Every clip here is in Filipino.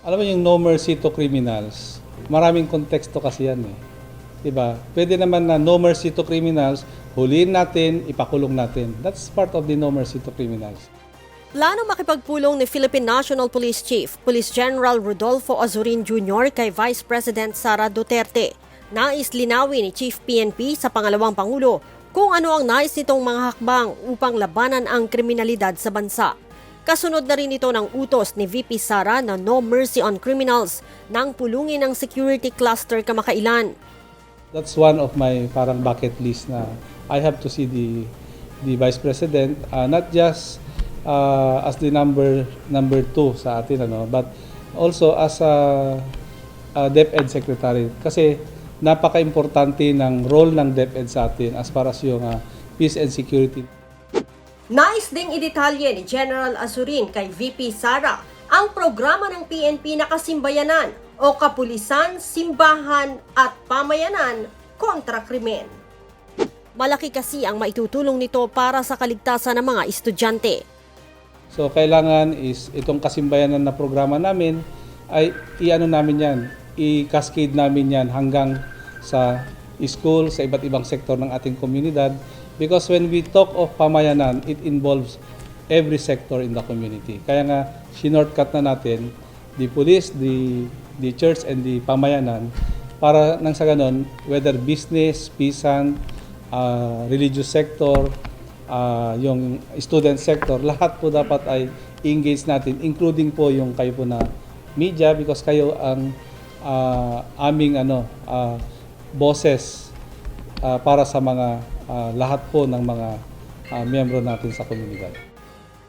Alam mo yung no mercy to criminals, maraming konteksto kasi yan eh. Diba? Pwede naman na no mercy to criminals, huliin natin, ipakulong natin. That's part of the no mercy to criminals. Plano makipagpulong ni Philippine National Police Chief, Police General Rodolfo Azurin Jr. kay Vice President Sara Duterte. Nais linawin ni Chief PNP sa pangalawang Pangulo kung ano ang nais nitong mga hakbang upang labanan ang kriminalidad sa bansa. Kasunod na rin ito ng utos ni VP Sara na no mercy on criminals nang pulungin ang security cluster kamakailan. That's one of my parang bucket list na I have to see the Vice President, not just as the number two sa atin, but also as a DepEd Secretary. Kasi napaka-importante ng role ng DepEd sa atin as far as yung peace and security. Nais ding idetalye ni General Azurin kay VP Sara ang programa ng PNP na Kasimbayanan o Kapulisan, Simbahan at Pamayanan kontra Krimen. Malaki kasi ang maitutulong nito para sa kaligtasan ng mga estudyante. So kailangan is itong kasimbayanan na programa namin ay i-ano namin yan, i-cascade namin yan hanggang sa school, sa iba't ibang sektor ng ating komunidad. Because when we talk of pamayanan, it involves every sector in the community. Kaya nga, sinortcut na natin the police, the church, and the pamayanan para nang sa ganon, whether business, pisan, religious sector, yung student sector, lahat po dapat ay engage natin, including po yung kayo po na media because kayo ang aming boses para sa mga lahat po ng mga miyembro natin sa komunidad.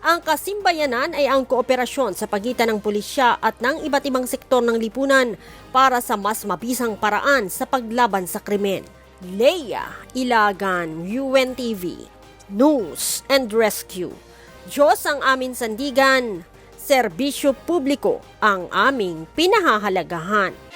Ang Kasimbayanan ay ang kooperasyon sa pagitan ng pulisya at ng iba't ibang sektor ng lipunan para sa mas mabisang paraan sa paglaban sa krimen. Leia Ilagan, UNTV, News and Rescue. Diyos ang aming sandigan, serbisyo publiko ang aming pinahahalagahan.